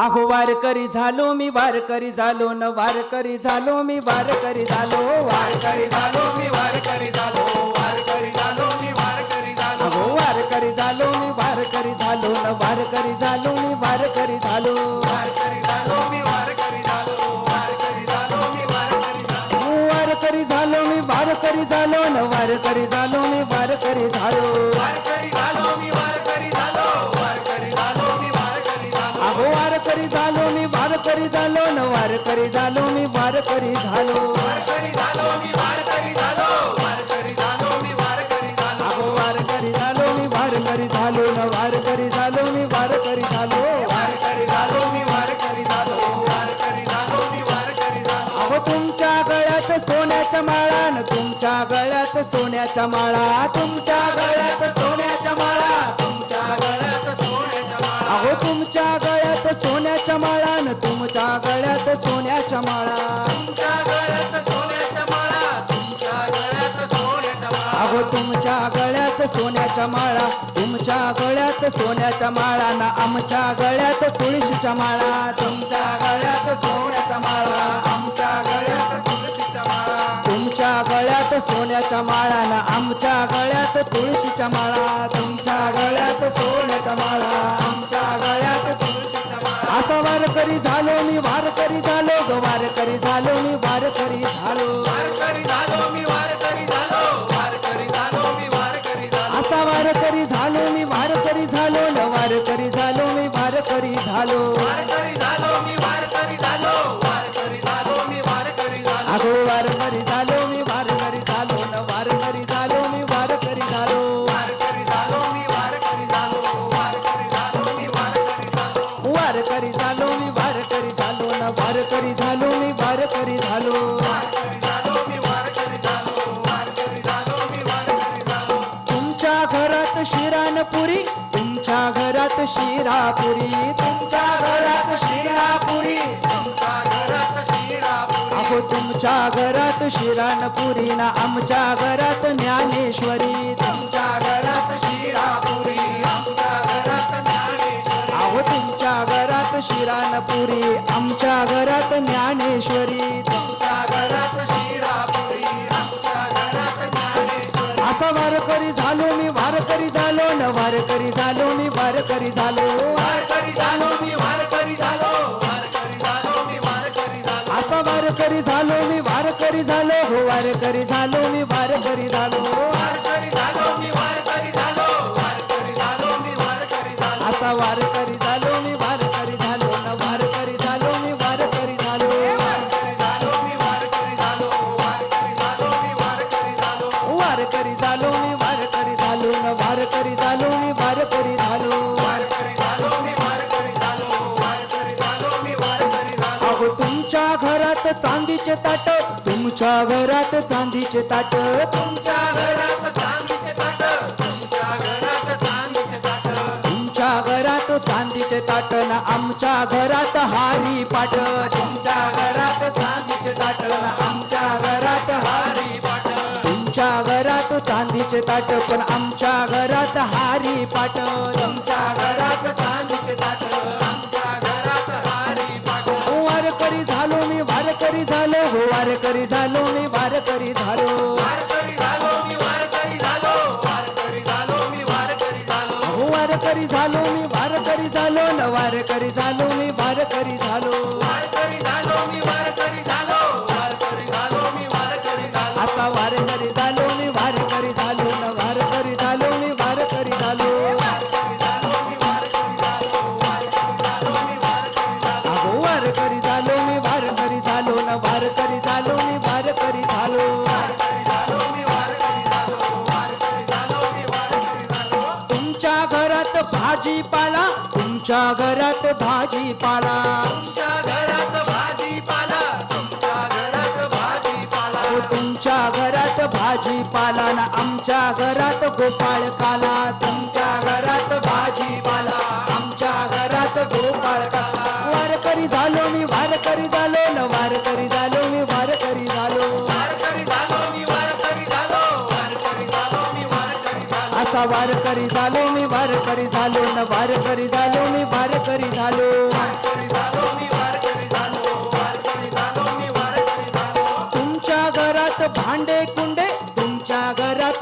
अहो वारकरी झालो मी वारकरी झालो न वारकरी झालो मी वारकरी झालो वारकरी झालो मी वारकरी झालो वारकरी झालो मी वारकरी झालो अहो वारकरी झालो मी वारकरी झालो न वारकरी झालो मी वारकरी झालो वारकरी झालो मी वारकरी झालो वारकरी झालो मी वारकरी झालो वारकरी झालो मी वारकरी झालो न वारकरी झालो मी वारकरी झालो वारकरी झालो मी वारकरी झालो वारकरी झालो मी वारकरी झालो अहो वारकरी झालो मी वारकरी झालो न वारकरी झालो मी वारकरी झालो वारकरी झालो मी वारकरी झालो वारकरी झालो मी वारकरी झालो अहो वारकरी झालो मी वारकरी झालो न वारकरी झालो मी वारकरी झालो वारकरी झालो मी वारकरी झालो वारकरी झालो मी वारकरी झालो अहो तुमच्या गळ्यात सोन्याच्या माळा न तुमच्या गळ्यात सोन्याच्या माळा तुमच्या गळ्यात सोन्याच्या माळा तुमच्या गळ्यात सोन्याच्या माळा अहो तुमच्या गळ्यात सोन्याच्या माळा न तुमच्या गळ्यात सोन्याच्या माळा तुमच्या गळ्यात सोन्याच्या माळा तुमच्या गळ्यात सोन्याच्या माळा अहो तुमच्या गळ्यात सोन्याच्या माळा तुमच्या गळ्यात सोन्याच्या माळा ना आमच्या गळ्यात तुळशीच्या माळा तुमच्या गळ्यात सोन्याच्या माळा आमच्या गळ्यात तुळशीच्या माळा तुमच्या गळ्यात सोन्याच्या माळा ना आमच्या गळ्यात तुळशीच्या माळा तुमच्या गळ्यात सोन्याच्या माळा आमच्या गळ्यात तुळशीच्या माळा असा वारकरी झालो मी वारकरी झालो ग वारकरी झालो मी वारकरी झालो वारकरी झालो मी वारकरी झालो वारकरी झालो मी वारकरी झालो असा वारकरी झालो मी वारकरी झालो न वारकरी झालो मी वारकरी झालो वारकरी झालो मी वारकरी झालो वारकरी झालो मी वारकरी झालो अगो वारकरी झालो मी वारकरी झालो न वारकरी झालो मी वारकरी झालो वारकरी झालो मी वारकरी झालो वारकरी झालो मी वारकरी झालो वारकरी झालो मी वारकरी झालो न वारकरी झालो मी वारकरी झालो वारकरी झालो मी वारकरी झालो वारकरी झालो मी वारकरी झालो तुमच्या घरात शिरानपुरी तुमच्या घरात शिरापुरी तुमच्या घरात शिरापुरी तुमच्या घरात शिरापुरी अहो तुमच्या घरात शिरानपुरी ना आमच्या घरात ज्ञानेश्वरी तुमच्या घरात शिरापुरी आमच्या घरात ज्ञानेश्वरी अहो तुमच्या घरात शिरानपुरी आमच्या घरात ज्ञानेश्वरी तुमच्या घरात शिरापुरी आमच्या घरात ज्ञानेश्वरी असा वारकरी झालो मी वारकरी झालो न वारकरी झालो मी वारकरी झालो वारकरी झालो मी वारकरी झालो वारकरी झालो मी वारकरी झालो असा वारकरी झालो मी वारकरी झालो हो वारकरी झालो मी वारकरी झालो वारकरी झालो मी वारकरी झालो वारकरी झालो मी वारकरी झालो असा वारकरी झालो मी वारकरी झालो न वारकरी झालो मी वारकरी झालो वारकरी झालो मी वारकरी झालो वारकरी झालो मी वारकरी झालो वारकरी झालो मी वारकरी झालो न वारकरी झालो मी वारकरी झालो वारकरी झालो मी वारकरी झालो वारकरी झालो मी वारकरी झालो अहो तुमच्या घरात चांदीचे ताट तुमच्या घरात चांदीचे ताट तुमच्या घरात चांदीचे ताट तुमच्या घरात चांदीचे ताट तुमच्या घरात चांदीचे ताट ना आमच्या घरात हारी पाट तुमच्या घरात चांदीचे ताट आमच्या घरात हारी पाट तुमच्या घरात चांदीचे ताट पण आमच्या घरात हारी पाट तुमच्या घरात चांदीचे ताट आमच्या घरात हारी पाट वारकरी झालो मी वारकरी झालो हो वारकरी झालो मी वारकरी झालो वारकरी झालो मी वारकरी झालो वारकरी झालो मी वारकरी झालो हो वारकरी झालो मी वारकरी झालो न वारकरी झालो मी वारकरी झालो वारकरी झालो मी वारकरी झालो वारकरी झालो मी वारकरी झालो आता वारकरी झालो मी वारकरी झालो न वारकरी झालो मी वारकरी झालो वारकरी झालो मी वारकरी झालो वारकरी झालो मी वारकरी झालो अहो वारकरी झालो मी वारकरी झालो न वारकरी झालो मी वारकरी झालो वारकरी झालो मी वारकरी झालो वारकरी झालो मी वारकरी झालो तुमच्या घरात भाजीपाला तुमच्या घरात भाजीपाला तुमच्या घरात भाजीपाला तुमच्या घरात भाजीपाला अहो तुमच्या घरात भाजीपाला ना आमच्या घरात गोपाळ काला तुमच्या घरात भाजीपाला आमच्या घरात गोपाळ काला वारकरी झालो मी वारकरी झालो न वारकरी झालो मी वारकरी झालो वारकरी झालो मी वारकरी झालो वारकरी झालो मी वारकरी झालो असा वारकरी झालो मी वारकरी झालो न वारकरी झालो मी वारकरी झालो वारकरी झालो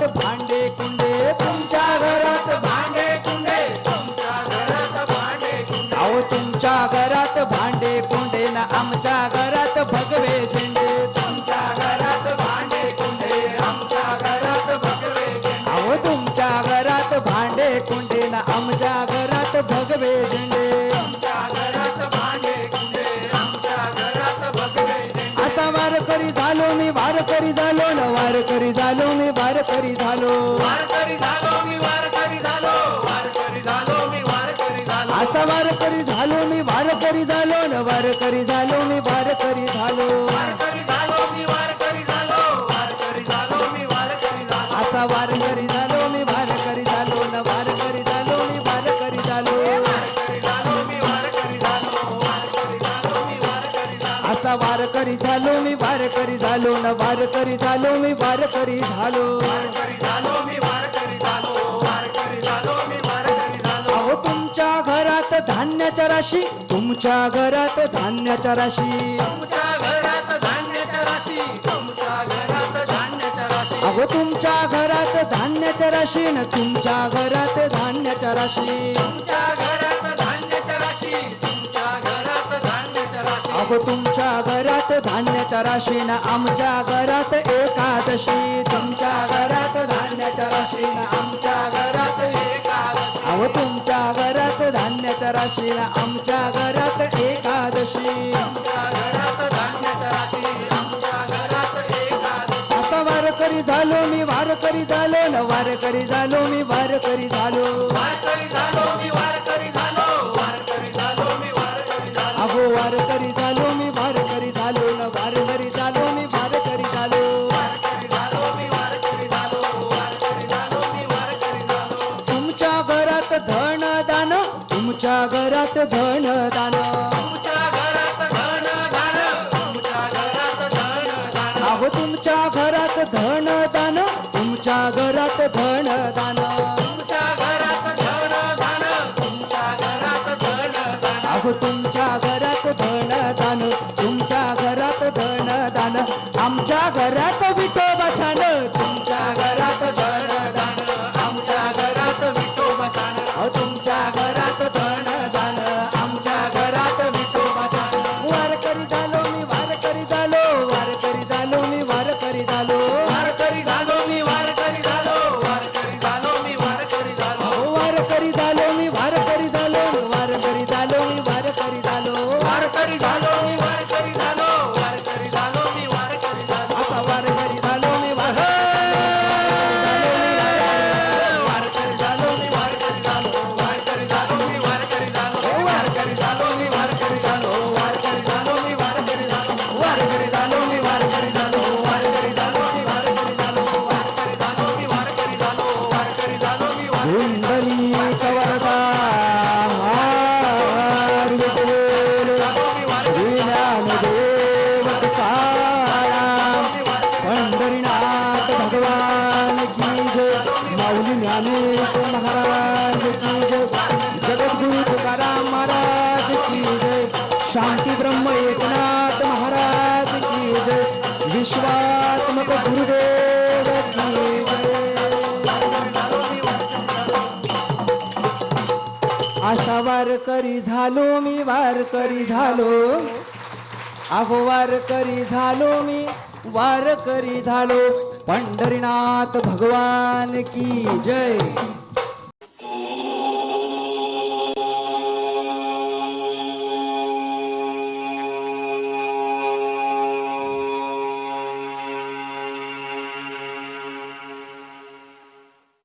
घरात भांडे कुंडे तुमच्या घरात भांडे कुंडे तुमच्या घरात भांडे कुंडे अहो तुमच्या घरात भांडे कुंडे ना आमच्या घरात भगवे झेंडे तुमच्या घरात भांडे कुंडे आमच्या घरात भगवे झेंडे अहो तुमच्या घरात भांडे कुंडे ना आमच्या घरात भगवे झेंडे तुमच्या घरात भांडे कुंडे आमच्या घरात भगवे झेंडे असा वारकरी झालो मी वारकरी झालो न वारकरी झालो मी वारकरी झालो वारकरी झालो मी वारकरी झालो वारकरी झालो मी वारकरी झालो असा वारकरी झालो मी वारकरी झालो न वारकरी झालो मी वारकरी झालो वारकरी झालो मी वारकरी झालो वारकरी झालो मी वारकरी झालो असा वारकरी झालो मी वारकरी झालो न वारकरी झालो मी वारकरी झालो वारकरी झालो मी वारकरी झालो वारकरी झालो मी वारकरी झालो असा वारकरी झालो मी वारकरी झालो न वारकरी झालो मी वारकरी झालो वारकरी झालो मी वारकरी झालो वारकरी झालो मी वारकरी झालो अहो तुमच्या घरात धान्याच्या राशी तुमच्या घरात धान्याच्या राशी तुमच्या घरात धान्याच्या राशी तुमच्या घरात धान्याच्या राशी अहो तुमच्या घरात धान्याच्या राशी न तुमच्या घरात धान्याच्या राशी तुमच्या घरात धान्याच्या राशी तुमच्या घरात धान्याच्या राशी अहो तुमच्या घरात धान्याच्या राशी न आमच्या घरात एकादशी तुमच्या घरात धान्याच्या राशी न आमच्या घरात एकादशी अहो तुमच्या घरात धान्याच्या राशी न आमच्या घरात एकादशी तुमच्या घरात धान्याच्या राशी आमच्या घरात एकादशी असा वारकरी झालो मी वारकरी झालो न वारकरी झालो मी वारकरी झालो वारकरी झालो मी वारकरी झालो वारकरी झालो मी वारकरी झालो अहो वारकरी झालो मी वारकरी झालो न वारकरी झालो मी वारकरी झालो वारकरी झालो मी वारकरी झालो वारकरी झालो मी वारकरी झालो तुमच्या घरात धन दान तुमच्या घरात धन दान तुमच्या घरात धन धान तुमच्या घरात धन धान अहो तुमच्या घरात धन दान तुमच्या घरात धन दान तुमच्या घरात धन धान तुमच्या घरात धन धान अहो तुमच्या घरात धन दान तुमच्या घरात धन दान आमच्या घरात विठोबा छान तुमच्या घरात धन धान आमच्या घरात विठोबा छान अहो तुमच्या घरात धन दान आमच्या घरात विठोबा छान वारकरी झालो मी वारकरी झालो वारकरी झालो मी वारकरी झालो वारकरी झालो मी वारकरी झालो वारकरी झालो मी वारकरी झालो अहो वारकरी झालो मी वारकरी झालो वारकरी झालो मी वारकरी झालो वारकरी झालो मी वारकरी झालो वारकरी झालो मी वारकरी झालो आता वारकरी झालो मी वारकरी झालो मी वारकरी झालो वारकरी झालो मी वारकरी झालो वारकरी झालो मी वारकरी झालो वारकरी झालो मी वारकरी झालो वारकरी झालो मी वारकरी झालो वारकरी झालो मी वारकरी झालो वारकरी झालो मी वारकरी झालो वारकरी झालो मी कुंडली कवरदा हार विठ्ठल झालो मी वारकरी ज्ञानदेव तुकाराम पंढरीनाथ भगवान की जय माऊली ज्ञानेश्वर महाराज की जय जगद्गुरु तुकाराम महाराज की जय शांती ब्रह्म एकनाथ महाराज की जय विश्वात्मक गुरुदेव की जय असा वारकरी झालो मी वारकरी झालो अहो वारकरी झालो मी वारकरी झालो पंढरीनाथ भगवान की जय